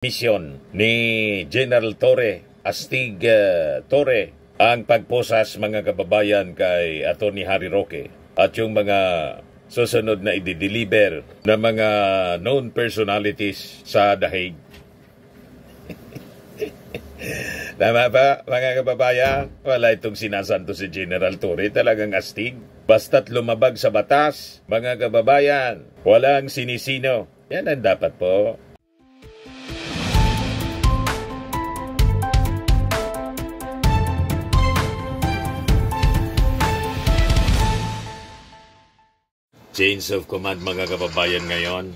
Misyon ni General Torre, Astig Torre, ang pagposas mga kababayan kay Atty. Harry Roque at yung mga susunod na i-deliver na mga known personalities sa Dahig. Tama ba, mga kababayan? Wala itong sinasanto si General Torre, talagang astig. Basta't lumabag sa batas, mga kababayan, walang sinisino. Yan ang dapat po. Change of command, mga kababayan, ngayon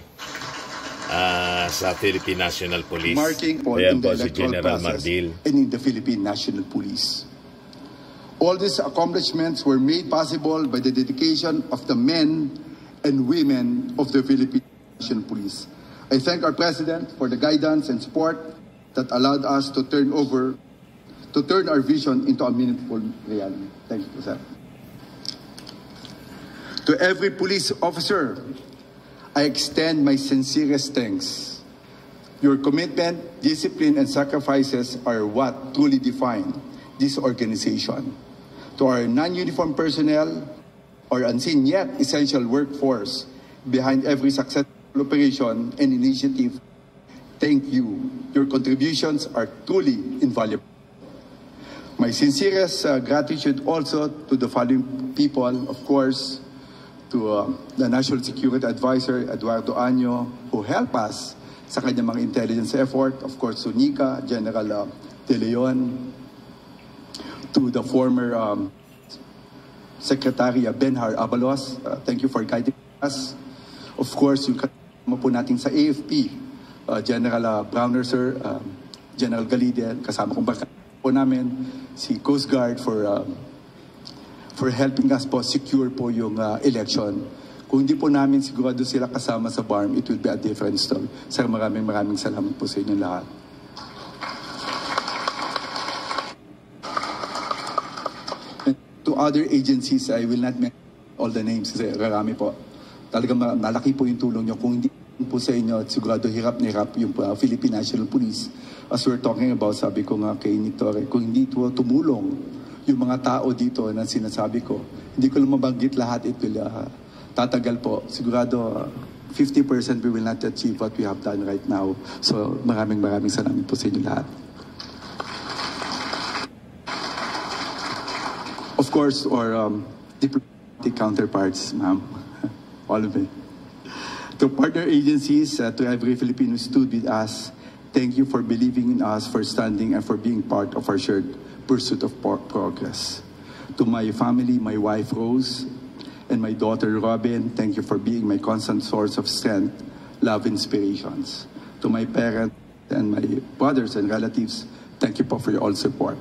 sa Philippine National Police. Marking Ayan in po the si General process Mardil. and in the Philippine National Police. All these accomplishments were made possible by the dedication of the men and women of the Philippine National Police. I thank our President for the guidance and support that allowed us to turn our vision into a meaningful reality. Thank you, sir. To every police officer, I extend my sincerest thanks. Your commitment, discipline, and sacrifices are what truly define this organization. To our non-uniformed personnel, our unseen yet essential workforce behind every successful operation and initiative, thank you. Your contributions are truly invaluable. My sincerest gratitude also to the following people, of course, to the National Security Advisor, Eduardo Año, who helped us sa kanyang mga intelligence effort. Of course, to NICA, General De Leon, to the former Secretary Benhar Abalos. Thank you for guiding us. Of course, yung kasama po natin sa AFP, General Browner, sir, General Galide, kasama kong baka po namin, si Coast Guard for helping us po secure po yung election. Kung hindi po namin sigurado sila kasama sa BARM, it will be a different story. Sir, maraming salamat po sa inyo lahat. And to other agencies, I will not mention all the names kasi marami po. Talagang malaki po yung tulong nyo. Kung hindi po sa inyo, sigurado hirap na hirap yung Philippine National Police. As we're talking about, sabi ko nga kay Nick Torre, kung hindi tumulong yung mga tao dito na sinasabi ko, hindi ko lang mabanggit lahat, it will tatagal po. Sigurado 50% we will not achieve what we have done right now. So maraming salamat po sa inyo lahat. Of course, our diplomatic counterparts, ma'am, all of it. To partner agencies, to every Filipino who stood with us, thank you for believing in us, for standing, and for being part of our shared pursuit of progress. To my family, my wife Rose, and my daughter Robin, thank you for being my constant source of strength, love, inspirations. To my parents and my brothers and relatives, thank you for your all support.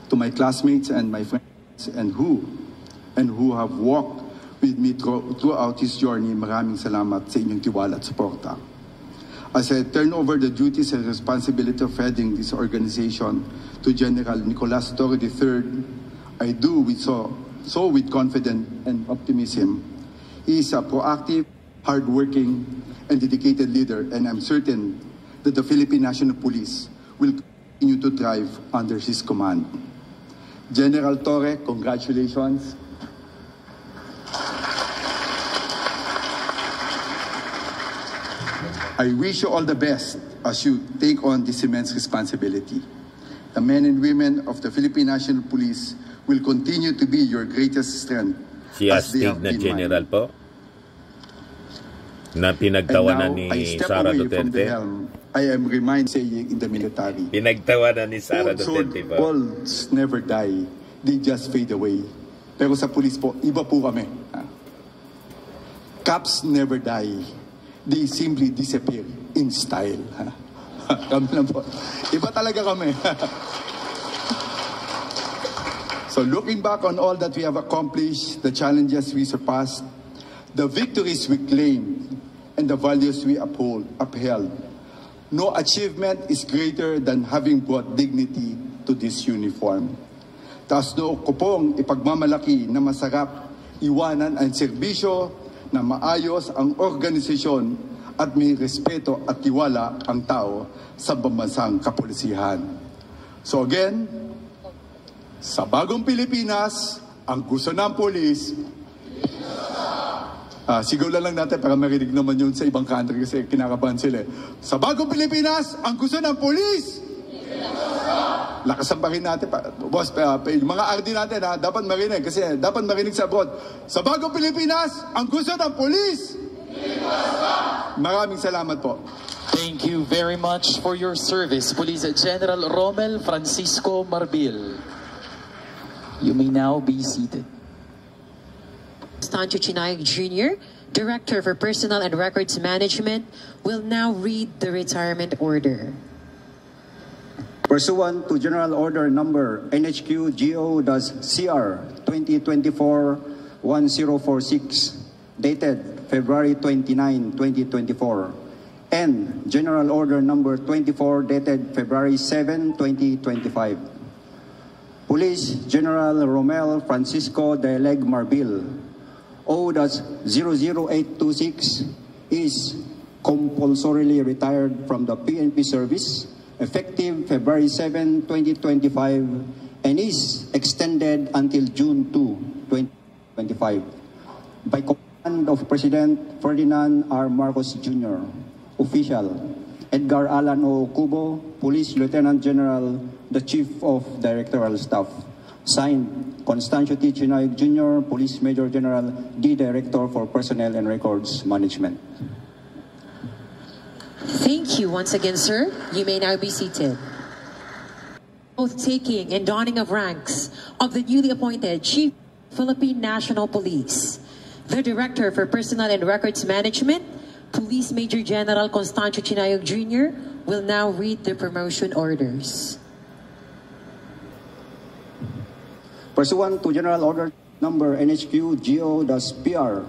To my classmates and my friends and who have walked with me throughout this journey, maraming salamat sa inyong tiwala at suporta. As I turn over the duties and responsibility of heading this organization to General Nicolas Torre III, I do so with confidence and optimism. He is a proactive, hardworking, and dedicated leader, and I'm certain that the Philippine National Police will continue to thrive under his command. General Torre, congratulations. I wish you all the best as you take on this immense responsibility. The men and women of the Philippine National Police will continue to be your greatest strength. Si Astig na General po, na pinagtawanan ni Sara Duterte. I am reminded saying in the military. Pinagtawanan ni Sara Duterte po. Balls never die, they just fade away. Pero sa police po, iba po kami. Cops never die. They simply disappear in style. Kami lang po. Iba talaga kami. So looking back on all that we have accomplished, the challenges we surpassed, the victories we claimed, and the values we upheld, no achievement is greater than having brought dignity to this uniform. Taas noo ko pong ipagmamalaki na masarap iwanan ang serbisyo na maayos ang organisasyon at may respeto at tiwala ang tao sa pambansang kapolisihan. So again, sa bagong Pilipinas, ang gusto ng polis, sigaw lang natin para marinig naman yun sa ibang country kasi kinakabahan sila. Sa bagong Pilipinas, ang gusto ng polis, lakasan pa rin natin. Boss, yung mga RD natin dapat marinig kasi dapat marinig sa abroad. Sa bagong Pilipinas, ang gusto ng polis, maraming salamat po. Thank you very much for your service, Police General Romel Francisco Marbil. You may now be seated. Constancio Chinayog Jr., Director for Personnel and Records Management, will now read the retirement order. Pursuant to General Order Number NHQ-GO-CR 2024-1046, dated February 29, 2024, and General Order Number 24, dated February 7, 2025. Police General Romel Francisco Dayaleg Marbil, O-00826, is compulsorily retired from the PNP service effective February 7, 2025, and is extended until June 2, 2025. By command of President Ferdinand R. Marcos Jr., Official Edgar Alan O. Cubo, Police Lieutenant General, the Chief of Directorial Staff. Signed, Constancio T. Chinayog Jr., Police Major General, D. Director for Personnel and Records Management. Thank you once again, sir. You may now be seated. Oath taking and donning of ranks of the newly appointed Chief Philippine National Police, the Director for Personnel and Records Management, Police Major General Constancio Chinayog Jr., will now read the promotion orders. Pursuant to General Order Number NHQ-GO-PR,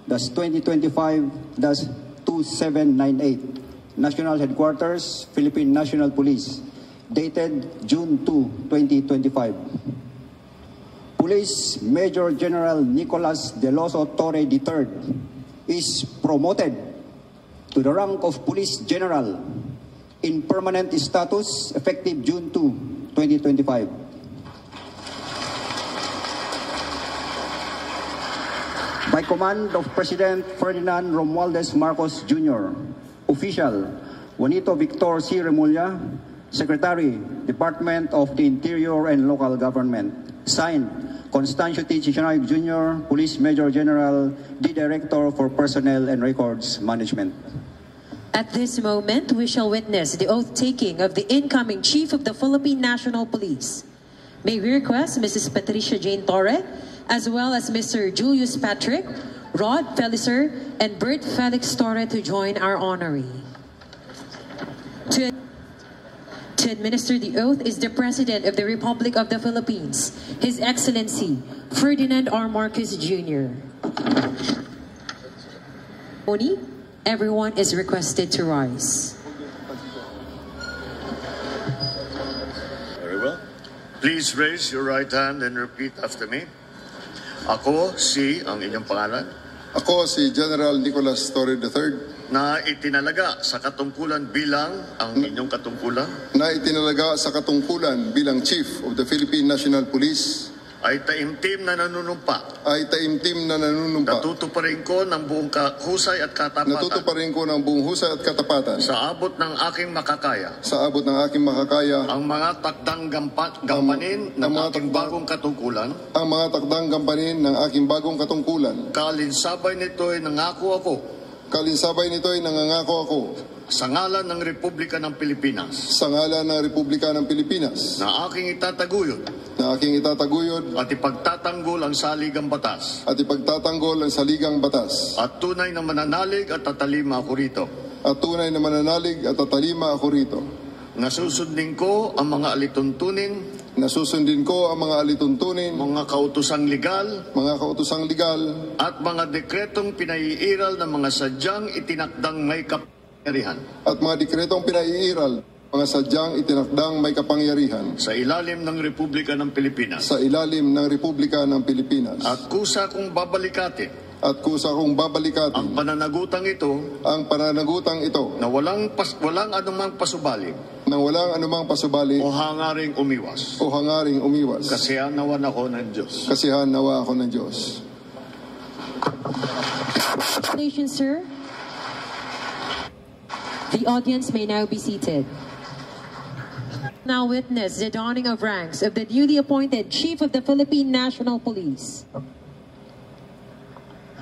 2025-2798, National Headquarters, Philippine National Police, dated June 2, 2025. Police Major General Nicolas Deloso Torre III is promoted to the rank of Police General in permanent status effective June 2, 2025. By command of President Ferdinand Romualdez Marcos Jr., Official Juanito Victor C. Remulla, Secretary, Department of the Interior and Local Government. Signed, Constancio T. Chinayog Jr., Police Major General, the Director for Personnel and Records Management. At this moment, we shall witness the oath-taking of the incoming Chief of the Philippine National Police. May we request Mrs. Patricia Jane Torre, as well as Mr. Julius Patrick, Rod Felicer, and Bert Felix Torre to join our honoree. To administer the oath is the President of the Republic of the Philippines, His Excellency Ferdinand R. Marcos Jr. Everyone is requested to rise. Very well. Please raise your right hand and repeat after me. Ako ang inyong pangalan, Ako si General Nicolas Torre III na itinalaga sa katungkulan bilang ang inyong katungkulan, na itinalaga sa katungkulan bilang Chief of the Philippine National Police ay taimtim na nanunumpa. Natutuparin ko ng buong husay at katapatan. Sa abot ng aking makakaya. Ang mga takdang gampanin ng aking bagong katungkulan. Kalinsabay nito'y nangako ako. Sa ngalan ng Republika ng Pilipinas. Na aking itataguyod. At ipagtatanggol ang saligang batas. At tunay na mananalig at tatalima ako rito. Nasusundin ko ang mga alituntunin. Mga kautosang legal. At mga dekretong pinaiiral ng mga sadyang itinakdang may kapangyarihan. Sa ilalim ng Republika ng Pilipinas. At kusa kong babalikatin. at kusa kong ang babalikatin pananagutang ito ang pananagutang ito na walang anumang pasubali na walang anumang pasubali o hangaring umiwas. o hangaring umiwas. Kasihan nawa ako ng Diyos. Kasihan nawa ako ng Diyos. Congratulations, sir. The audience may now be seated. Now witness the donning of ranks of the newly appointed Chief of the Philippine National Police.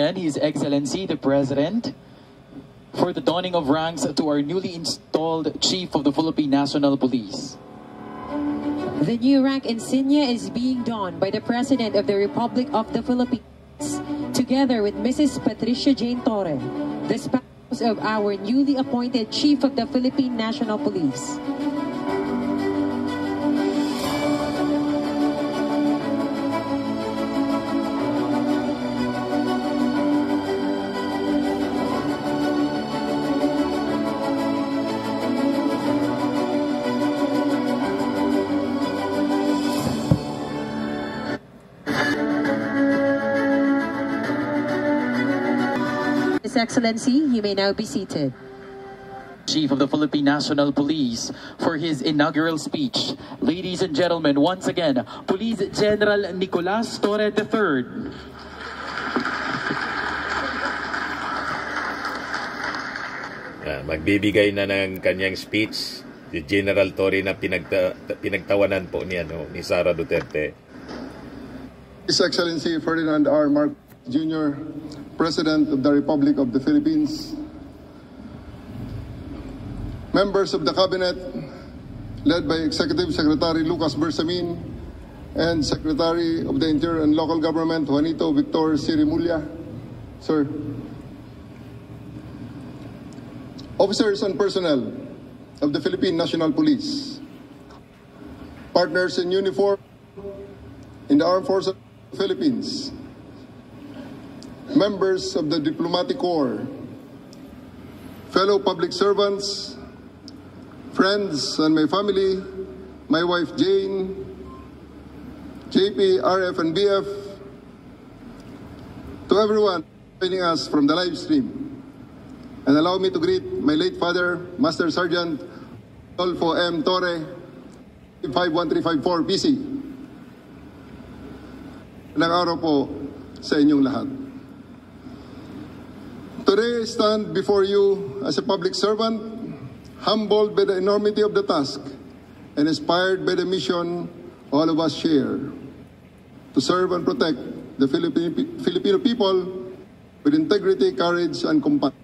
And His Excellency the President for the donning of ranks to our newly installed Chief of the Philippine National Police. The new rank insignia is being donned by the President of the Republic of the Philippines, together with Mrs. Patricia Jane Torre, the spouse of our newly appointed Chief of the Philippine National Police. His Excellency, you may now be seated. Chief of the Philippine National Police for his inaugural speech. Ladies and gentlemen, once again, Police General Nicolas Torre III. Magbibigay na ng kanyang speech si General Torre na pinagtawanan po niya ni Sara Duterte. His Excellency Ferdinand R. Marcos Jr., President of the Republic of the Philippines, members of the Cabinet, led by Executive Secretary Lucas Bersamin and Secretary of the Interior and Local Government, Juanito Victor Sirimulla, sir, officers and personnel of the Philippine National Police, partners in uniform in the Armed Forces of the Philippines, members of the Diplomatic Corps, fellow public servants, friends and my family, my wife Jane, JP, RF and BF, to everyone joining us from the live stream. And allow me to greet my late father, Master Sergeant Adolfo M. Torre, 51354 PC. Ilang araw po sa inyong lahat. Today I stand before you as a public servant, humbled by the enormity of the task and inspired by the mission all of us share to serve and protect the Filipino people with integrity, courage, and compassion.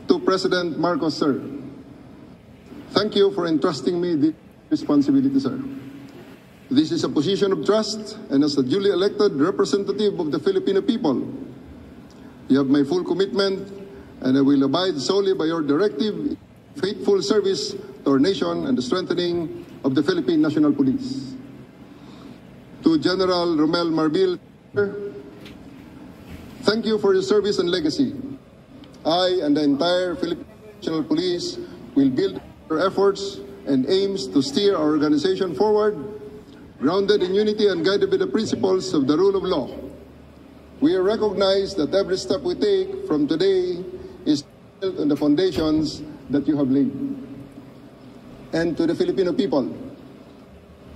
To President Marcos, sir, thank you for entrusting me this responsibility, sir. This is a position of trust, and as a duly elected representative of the Filipino people, you have my full commitment, and I will abide solely by your directive, faithful service to our nation and the strengthening of the Philippine National Police. To General Romel Marbil, thank you for your service and legacy. I and the entire Philippine National Police will build our efforts and aims to steer our organization forward, grounded in unity and guided by the principles of the rule of law. We recognize that every step we take from today is built on the foundations that you have laid. And to the Filipino people,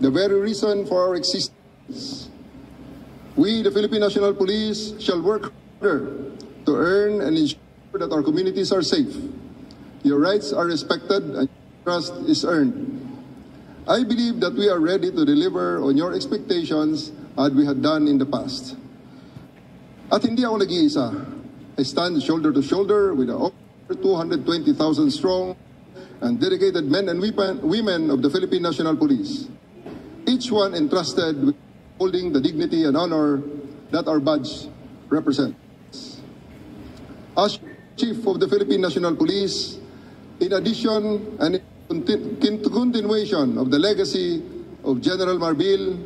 the very reason for our existence, we, the Philippine National Police, shall work harder to earn and ensure that our communities are safe, your rights are respected, and trust is earned. I believe that we are ready to deliver on your expectations as we had done in the past. At hindi ako nag-iisa. I stand shoulder to shoulder with over 220,000 strong and dedicated men and women of the Philippine National Police, each one entrusted with holding the dignity and honor that our badge represents. As Chief of the Philippine National Police, in addition and in continuation of the legacy of General Marbil,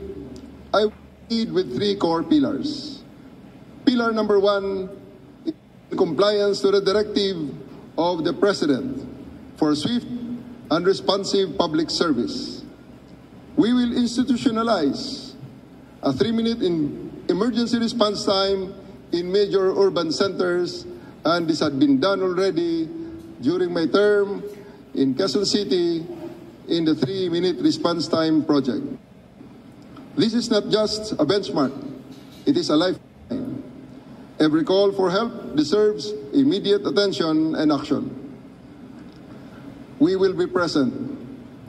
I lead with three core pillars. Pillar number one is in compliance to the directive of the President for swift and responsive public service. We will institutionalize a 3-minute emergency response time in major urban centers, and this had been done already during my term in Quezon City in the 3-minute response time project. This is not just a benchmark, it is a lifeline. Every call for help deserves immediate attention and action. We will be present.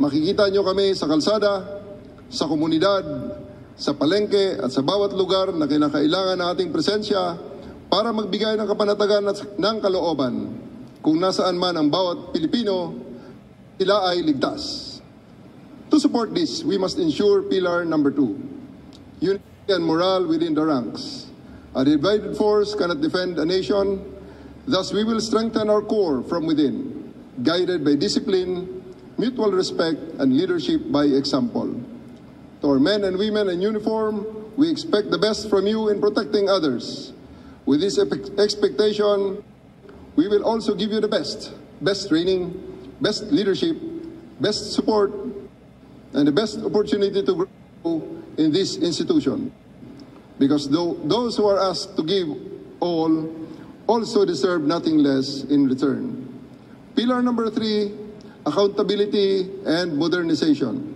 Makikita nyo kami sa kalsada, sa komunidad, sa palengke at sa bawat lugar na kinakailangan ng ating presensya para magbigay ng kapanatagan at ng kalooban kung nasaan man ang bawat Pilipino, sila ay ligtas. To support this, we must ensure pillar number 2, unity and morale within the ranks. A divided force cannot defend a nation, thus we will strengthen our core from within, guided by discipline, mutual respect, and leadership by example. To our men and women in uniform, we expect the best from you in protecting others. With this expectation, we will also give you the best training, best leadership, best support, and the best opportunity to grow in this institution. Because those who are asked to give all also deserve nothing less in return. Pillar number 3, accountability and modernization.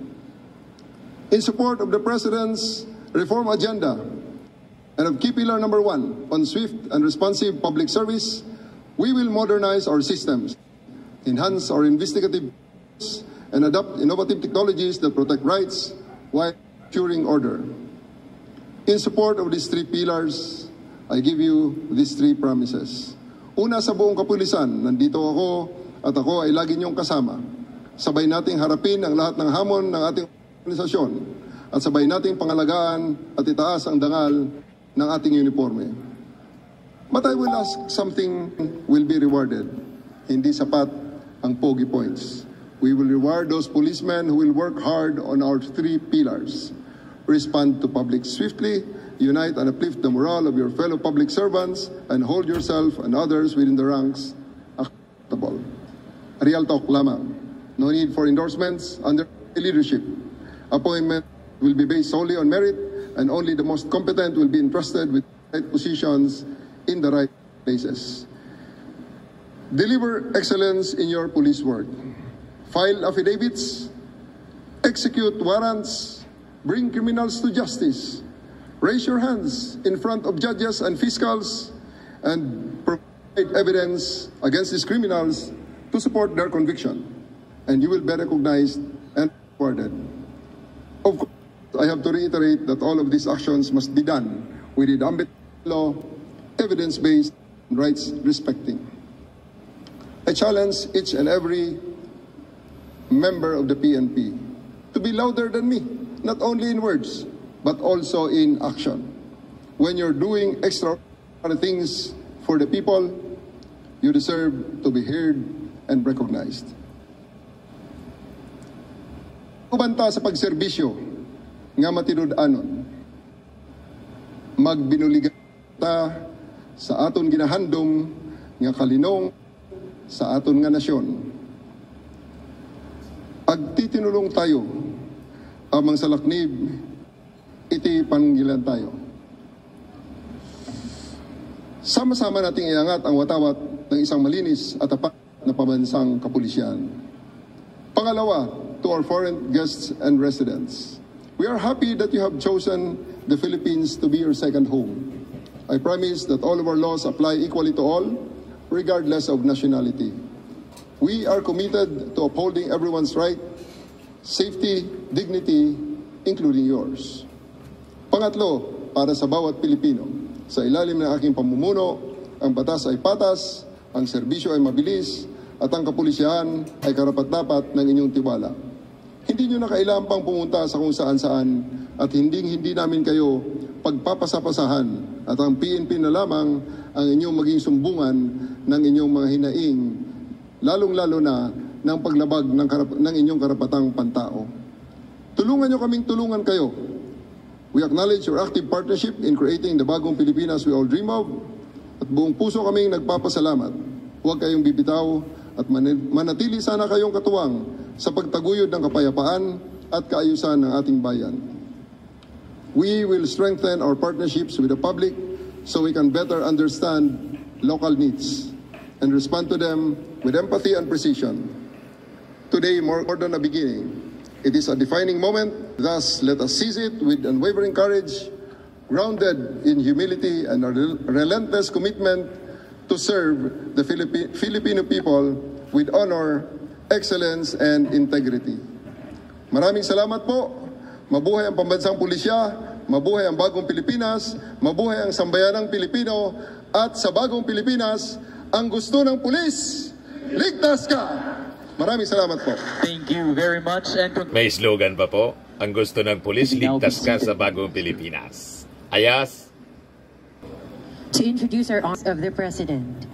In support of the President's reform agenda and of key pillar number 1 on swift and responsive public service, we will modernize our systems, enhance our investigative and adopt innovative technologies that protect rights while ensuring order. In support of these 3 pillars, I give you these 3 promises. Una, sa buong kapulisan, nandito ako at ako ay lagi niyong kasama. Sabay nating harapin ang lahat ng hamon ng ating organisasyon at sabay nating pangalagaan at itaas ang dangal ng ating uniforme. But I will ask, something will be rewarded. Hindi sapat ang pogi points. We will reward those policemen who will work hard on our 3 pillars. Respond to public swiftly, unite and uplift the morale of your fellow public servants, and hold yourself and others within the ranks accountable. Real talk lamang. No need for endorsements under leadership. Appointment will be based solely on merit, and only the most competent will be entrusted with right positions in the right places. Deliver excellence in your police work. File affidavits, execute warrants, bring criminals to justice, raise your hands in front of judges and fiscals, and provide evidence against these criminals to support their conviction, and you will be recognized and rewarded. Of course, I have to reiterate that all of these actions must be done within the ambit of law, evidence-based, and rights-respecting. I challenge each and every member of the PNP to be louder than me, not only in words, but also in action. When you're doing extraordinary things for the people, you deserve to be heard and recognized. Ubanta sa pagserbisyo nga matinud-anon, magbinuligan ta sa aton ginahandom nga kalinong sa aton nga nasyon. Agtitinulong tayo amang salaknib, iti panggilan tayo. Sama-sama nating iangat ang watawat ng isang malinis at tapat na pambansang kapulisyan. Pangalawa, to our foreign guests and residents, we are happy that you have chosen the Philippines to be your second home. I promise that all of our laws apply equally to all, regardless of nationality. We are committed to upholding everyone's right, safety, dignity, including yours. Pangatlo, para sa bawat Pilipino, sa ilalim ng aking pamumuno, ang batas ay patas, ang serbisyo ay mabilis, at ang kapulisyahan ay karapat-dapat ng inyong tiwala. Hindi nyo na kailangan pang pumunta sa kung saan-saan at hindi namin kayo pagpapasapasahan at ang PNP na lamang ang inyong maging sumbungan ng inyong mga hinaing, lalong-lalo na ng paglabag ng inyong karapatang pantao. Tulungan nyo kaming tulungan kayo. We acknowledge your active partnership in creating the bagong Pilipinas we all dream of at buong puso kaming nagpapasalamat. Huwag kayong bibitaw at manatili sana kayong katuwang sa pagtaguyod ng kapayapaan at kaayusan ng ating bayan. We will strengthen our partnerships with the public, so we can better understand local needs and respond to them with empathy and precision. Today, more than a beginning, it is a defining moment. Thus, let us seize it with unwavering courage, grounded in humility and a relentless commitment to serve the Filipino people with honor, excellence, and integrity. Maraming salamat po. Mabuhay ang pambansang pulisya, mabuhay ang bagong Pilipinas, mabuhay ang sambayanang Pilipino, at sa bagong Pilipinas, ang gusto ng pulis, ligtas ka! Maraming salamat po. Thank you very much. And May slogan pa po, ang gusto ng pulis, ligtas ka sa bagong Pilipinas. Ayas! To introduce our Office of the President.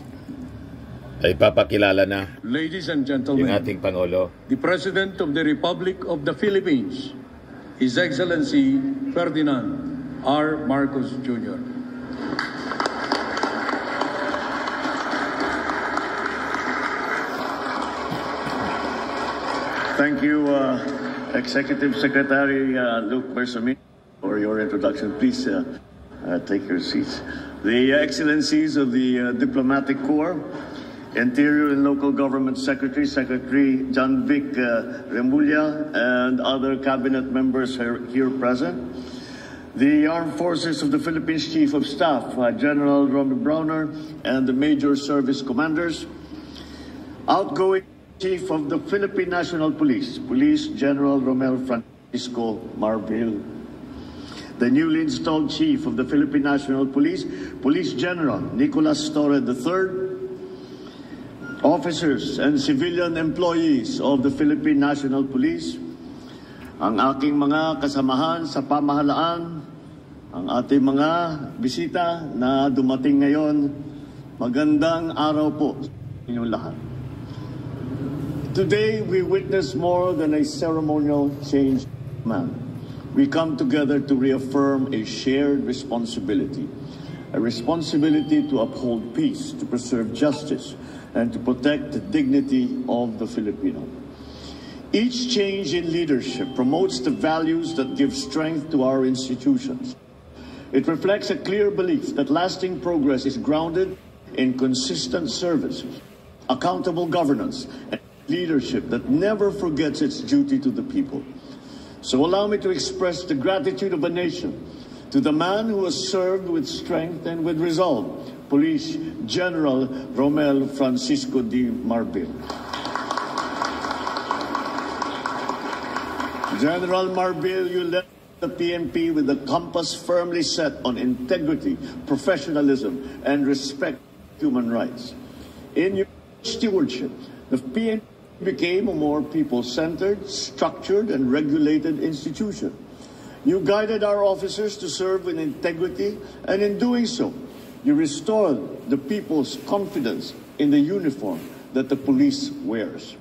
Ay papakilala na Ladies and yung gentlemen, ating Pangulo. the President of the Republic of the Philippines, His Excellency Ferdinand R. Marcos Jr. Thank you, Executive Secretary Luke Bersamin, for your introduction. Please take your seats. The Excellencies of the Diplomatic Corps, Interior and Local Government Secretary, Secretary John Vic Remulla, and other cabinet members here present. The Armed Forces of the Philippines Chief of Staff, General Romy Browner, and the Major Service Commanders. Outgoing Chief of the Philippine National Police, Police General Romel Francisco Marbil. The newly installed Chief of the Philippine National Police, Police General Nicolas Torre III. Officers and civilian employees of the Philippine National Police, ang aking mga kasamahan sa pamahalaan, ang ating mga bisita na dumating ngayon, magandang araw po sa inyong lahat. Today, we witness more than a ceremonial change of man. We come together to reaffirm a shared responsibility, a responsibility to uphold peace, to preserve justice, and to protect the dignity of the Filipino. Each change in leadership promotes the values that give strength to our institutions. It reflects a clear belief that lasting progress is grounded in consistent service, accountable governance, and leadership that never forgets its duty to the people. So allow me to express the gratitude of a nation to the man who has served with strength and with resolve, Police General Romel Francisco D. Marbil. General Marbil, you led the PNP with a compass firmly set on integrity, professionalism, and respect for human rights. In your stewardship, the PNP became a more people-centered, structured, and regulated institution. You guided our officers to serve with integrity, and in doing so, you restored the people's confidence in the uniform that the police wears.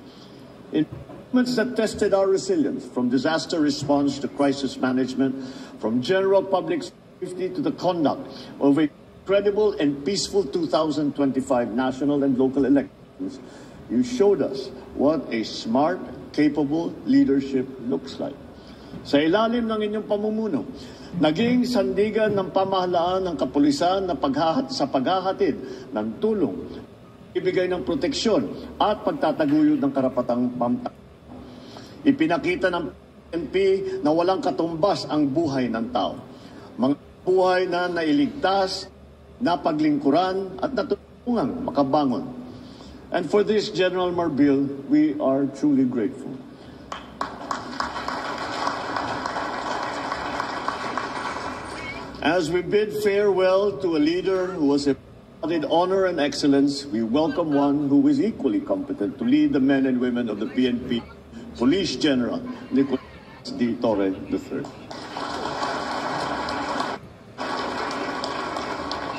In moments that tested our resilience, from disaster response to crisis management, from general public safety to the conduct of a credible and peaceful 2025 national and local elections, you showed us what a smart, capable leadership looks like. Sa ilalim ng inyong pamumuno, naging sandigan ng pamahalaan ng kapulisan na sa paghahatid ng tulong, ibigay ng proteksyon at pagtataguyod ng karapatang pamtao. Ipinakita ng PNP na walang katumbas ang buhay ng tao. Mga buhay na nailigtas, napaglingkuran at natulungang makabangon. And for this, General Marbil, we are truly grateful. As we bid farewell to a leader who was embodied honor and excellence, we welcome one who is equally competent to lead the men and women of the PNP, Police General Nicolas D. Torre III.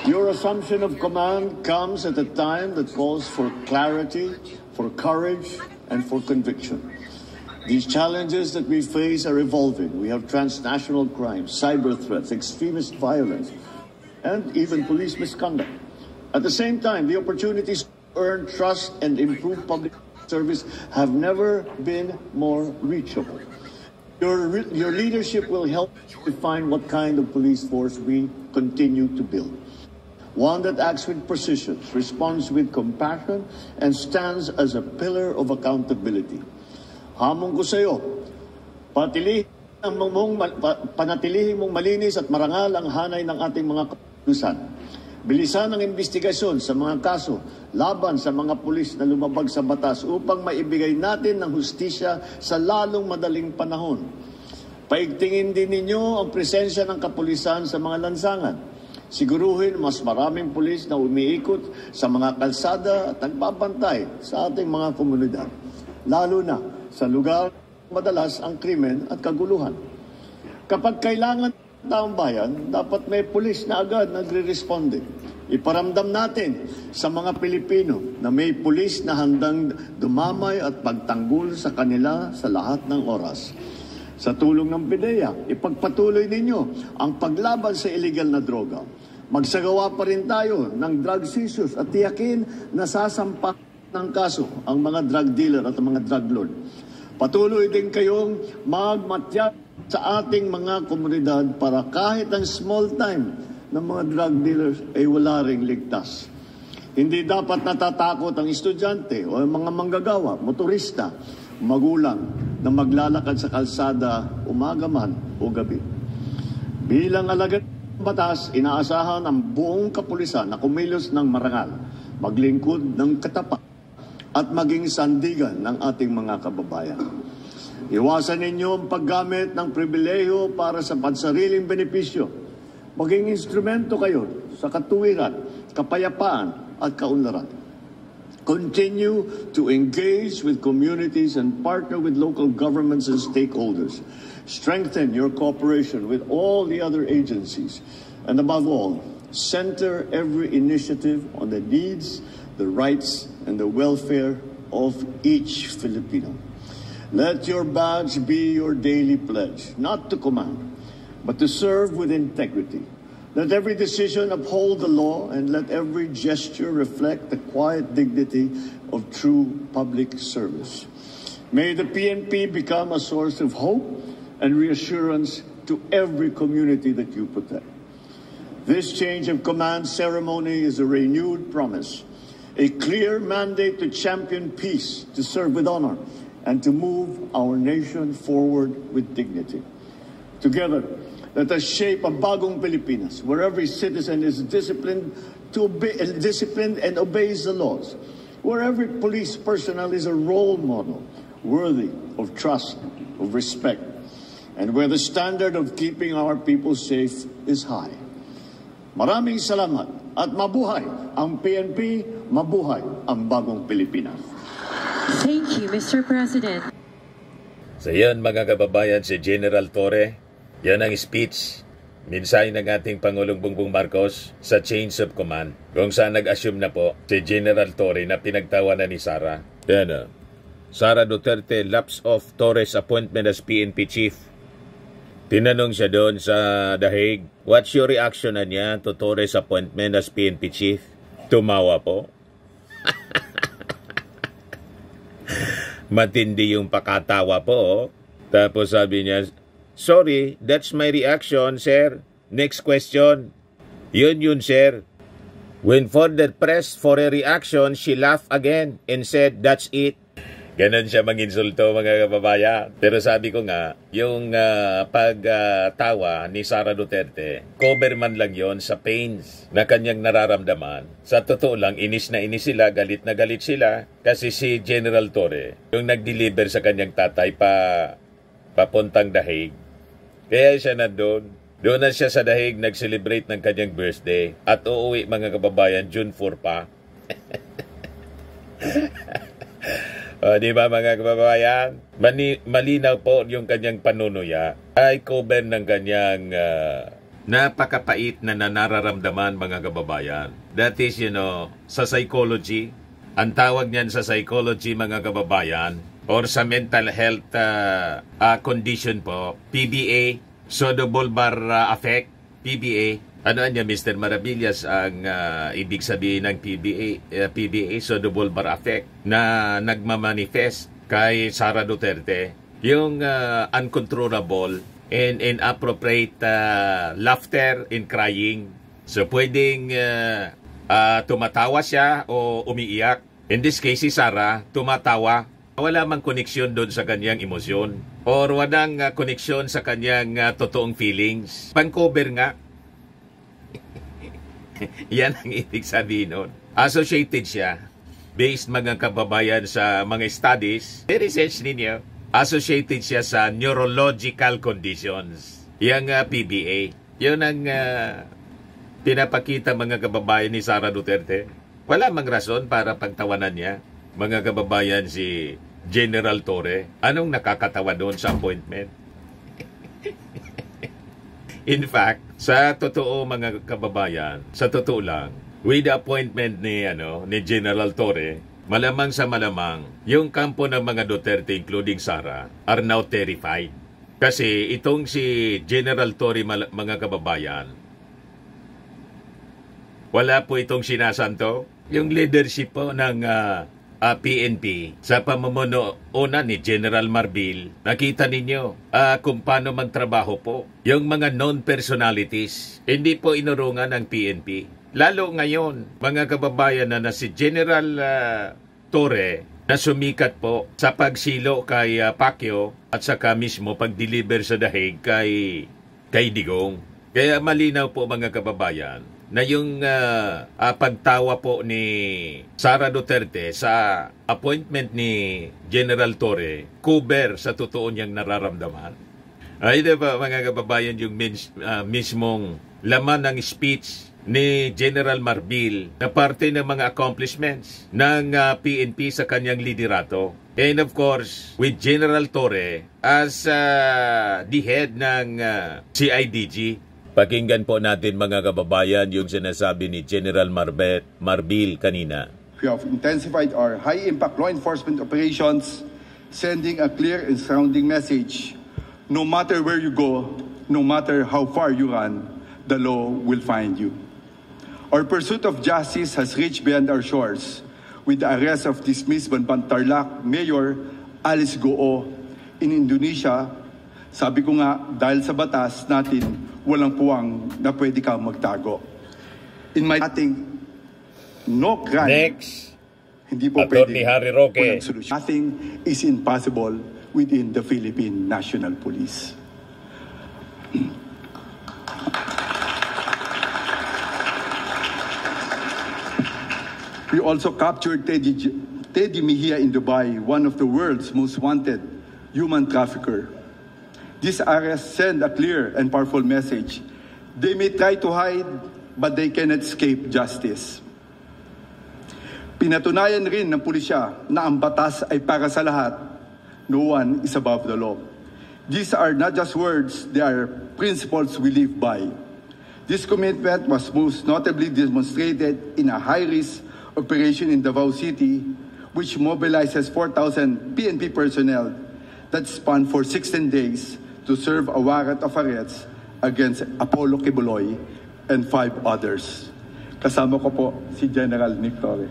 Your assumption of command comes at a time that calls for clarity, for courage, and for conviction. These challenges that we face are evolving. We have transnational crime, cyber threats, extremist violence, and even police misconduct. At the same time, the opportunities to earn trust and improve public service have never been more reachable. Your leadership will help define what kind of police force we continue to build. one that acts with precision, responds with compassion, and stands as a pillar of accountability. Hamon ko sa iyo, panatilihin mong malinis at marangal ang hanay ng ating mga kapulisan. Bilisan ang investigasyon sa mga kaso laban sa mga pulis na lumabag sa batas upang maibigay natin ng hustisya sa lalong madaling panahon. Paigtingin din ninyo ang presensya ng kapulisan sa mga lansangan. Siguruhin mas maraming pulis na umiikot sa mga kalsada at nagbabantay sa ating mga komunidad, lalo na sa lugar madalas ang krimen at kaguluhan. Kapag kailangan ng taong bayan, dapat may pulis na agad nagre-responde. Iparamdam natin sa mga Pilipino na may pulis na handang dumamay at pagtanggol sa kanila sa lahat ng oras. Sa tulong ng PIDEA, ipagpatuloy ninyo ang paglaban sa illegal na droga. Magsagawa pa rin tayo ng drug seizures at tiyakin na sasampa ng kaso ang mga drug dealer at ang mga drug lord. Patuloy din kayong magmatya sa ating mga komunidad para kahit ang small time ng mga drug dealers ay wala ring ligtas. Hindi dapat natatakot ang estudyante o ang mga manggagawa, motorista, magulang na maglalakad sa kalsada umaga man o gabi. Bilang alagad ng batas, inaasahan ang buong kapulisan na kumilos ng marangal, maglingkod ng katapat at maging sandigan ng ating mga kababayan. Iwasan ninyo ang paggamit ng pribilehiyo para sa pansariling benepisyo. Maging instrumento kayo sa katuwiran, kapayapaan at kaunlaran. Continue to engage with communities and partner with local governments and stakeholders. Strengthen your cooperation with all the other agencies. And above all, center every initiative on the needs, the rights, and the welfare of each Filipino. Let your badge be your daily pledge, not to command, but to serve with integrity. Let every decision uphold the law, and let every gesture reflect the quiet dignity of true public service. May the PNP become a source of hope and reassurance to every community that you protect. This change of command ceremony is a renewed promise, a clear mandate to champion peace, to serve with honor, and to move our nation forward with dignity. Together, let us shape a bagong Pilipinas where every citizen is disciplined and obeys the laws, where every police personnel is a role model worthy of trust, of respect, and where the standard of keeping our people safe is high. Maraming salamat at mabuhay ang PNP, mabuhay ang bagong Pilipinas. Thank you, Mr. President. So yan mga kababayan, si General Torre. Yan ang speech, mensahe ng ating Pangulong Bongbong Marcos sa change of command. Kung saan nag-assume na po si General Torre na pinagtawanan ni Sara. Yan Sara Duterte lapse of Torres appointment as PNP chief. Tinanong siya doon sa The Hague, what's your reaction na niya to Torres appointment as PNP chief? Tumawa po. Matindi yung pakatawa po. Tapos sabi niya, sorry, that's my reaction, sir. Next question. Yun, sir. When further pressed for a reaction, she laughed again and said, that's it. Ganon siya manginsulto, mga kababayan. Pero sabi ko nga, yung pagtawa ni Sara Duterte, cover man lang yon sa pains na kanyang nararamdaman. Sa totoo lang, inis na inis sila, galit na galit sila. Kasi si General Torre, yung nag-deliver sa kanyang tatay papuntang The Hague. Kaya siya na doon. Doon na siya sa The Hague nag-celebrate ng kanyang birthday. At uuwi, mga kababayan, June 4 pa. Di ba mga kababayan? Malinaw po yung kanyang panunuya ay cover ng kanyang napakapait na nararamdaman, mga kababayan. That is, sa psychology, ang tawag niyan sa psychology, mga kababayan, or sa mental health condition po, PBA, pseudobulbar affect, PBA. Ano niya, Mr. Maravillas, ang ibig sabihin ng PBA, pseudobulbar affect, na nagmamanifest kay Sara Duterte, yung uncontrollable and inappropriate laughter and crying. So pwedeng tumatawa siya o umiiyak. In this case, si Sarah, tumatawa. Wala mang koneksyon doon sa kanyang emosyon. Or walang koneksyon sa kanyang totoong feelings. Pang-cover nga. Yan ang ibig sabihin nun. Associated siya. Based mga kababayan sa mga studies, research ninyo, associated siya sa neurological conditions. Yung PBA. Yun ang pinapakita mga kababayan ni Sara Duterte. Wala mang rason para pagtawanan niya. Mga kababayan si General Torre. Anong nakakatawa doon sa appointment? In fact, sa totoo mga kababayan, sa totoo lang, with the appointment ni General Torre, malamang sa malamang, yung kampo ng mga Duterte, including Sara, are now terrified. Kasi itong si General Torre, mga kababayan, wala po itong sinasanto. Yung leadership po ng PNP sa pamumuno una ni General Marbil, nakita ninyo kung paano magtrabaho po. Yung mga known personalities, hindi po inurungan ng PNP. Lalo ngayon, mga kababayan na si General Torre na sumikat po sa pagsilo kay Pacquiao at saka mismo pag-deliver sa dahig kay Digong. Kaya malinaw po mga kababayan na yung pagtawa po ni Sara Duterte sa appointment ni General Torre, cover sa totoo niyang nararamdaman. Ay diba mga kababayan yung mismong laman ng speech ni General Marbil na parte ng mga accomplishments ng PNP sa kanyang liderato. And of course, with General Torre as the head ng CIDG. Pakinggan po natin mga kababayan yung sinasabi ni General Marbil kanina. We have intensified our high-impact law enforcement operations, sending a clear and sounding message. No matter where you go, no matter how far you run, the law will find you. Our pursuit of justice has reached beyond our shores with the arrest of dismissed Banbantarlac Mayor Alice Goo in Indonesia. Sabi ko nga, dahil sa batas natin, walang puwang na pwede kang magtago. In my ating no crime, next, hindi po Atty. pwede. Harry Roque. Walang solution. Nothing is impossible within the Philippine National Police. We also captured Teddy Mejia in Dubai, one of the world's most wanted human trafficker. This arrest sent a clear and powerful message. They may try to hide, but they cannot escape justice. Pinatunayan rin ng pulisya na ang batas ay para sa lahat. No one is above the law. These are not just words, they are principles we live by. This commitment was most notably demonstrated in a high-risk operation in Davao City, which mobilizes 4,000 PNP personnel that spanned for 16 days to serve a warrant of arrest against Apollo Kibuloy and 5 others. Kasama ko po si General Nick Torre.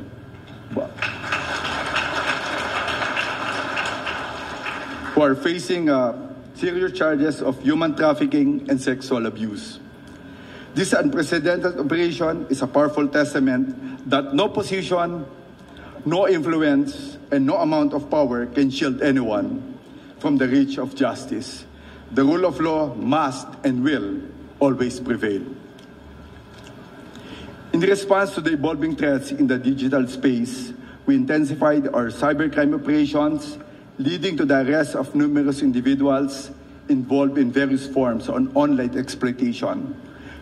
Who are facing serious charges of human trafficking and sexual abuse. This unprecedented operation is a powerful testament that no position, no influence, and no amount of power can shield anyone from the reach of justice. The rule of law must and will always prevail. In response to the evolving threats in the digital space, we intensified our cybercrime operations, leading to the arrest of numerous individuals involved in various forms of online exploitation.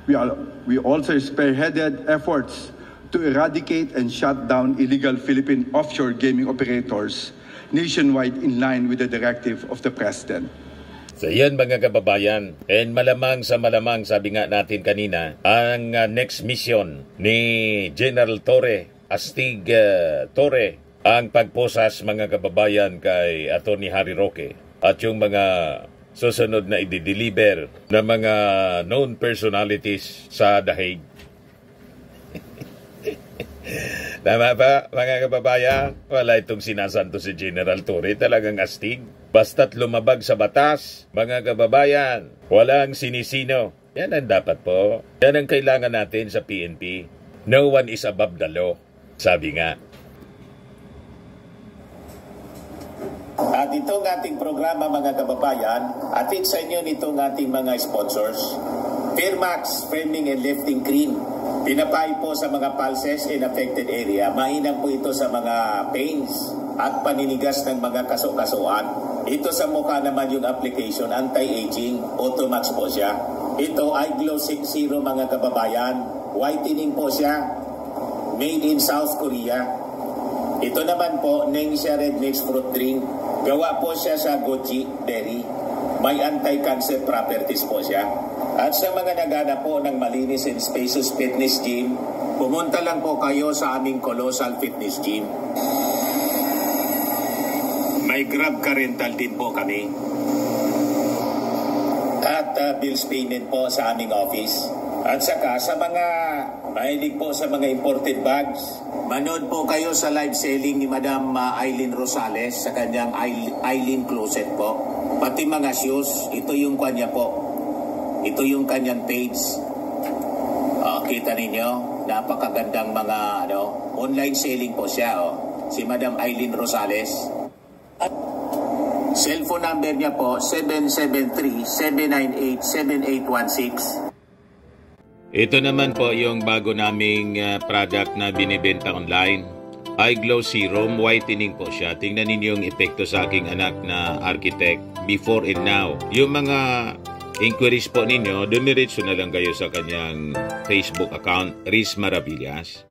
We also spearheaded efforts to eradicate and shut down illegal Philippine offshore gaming operators nationwide in line with the directive of the President. So yan mga kababayan, and malamang sa malamang, sabi nga natin kanina, ang next mission ni General Torre, Astig Torre, ang pagposas mga kababayan kay Atty. Harry Roque at yung mga susunod na i-deliver na mga known personalities sa dahig. Tama ba mga kababayan? Wala itong sinasanto si General Torre, talagang astig. Basta't lumabag sa batas, mga kababayan, walang sinisino Yan ang dapat po. Yan ang kailangan natin sa PNP. No one is above the law. Sabi nga. At itong ating programa mga kababayan, atid sa inyo nitong ating mga sponsors. Fairmax Framing and Lifting Cream. Pinapay po sa mga pulses in affected area. Mainam po ito sa mga pains at paninigas ng mga kaso-kasuan. Ito sa mukha naman yung application, anti-aging, automax po siya. Ito ay Glow 60 mga kababayan. Whitening po siya. Made in South Korea. Ito naman po, Nengxia Red Mix Fruit Drink. Gawa po siya sa goji berry. May anti-cancer properties po siya. At sa mga naghanap po ng malinis and spacious fitness gym, pumunta lang po kayo sa aming Colossal Fitness Gym. May Grab car rental din po kami. At bills payment po sa aming office. At saka sa mga mahilig po sa mga imported bags, manood po kayo sa live selling ni Madam Aileen Rosales sa kanyang Aileen Closet po. Pati mga shoes, ito yung kanya po. Ito yung kanyang page. Kita ninyo, napakagandang mga online selling po siya. Si Madam Aileen Rosales. At cellphone number niya po, 773-798-7816. Ito naman po yung bago naming product na binibenta online. iGlow Serum Whitening po siya. Tingnan ninyo yung epekto sa aking anak na architect before and now. Yung mga inquiries po ninyo, dumiretso na lang kayo sa kanyang Facebook account, Riz Maravillas.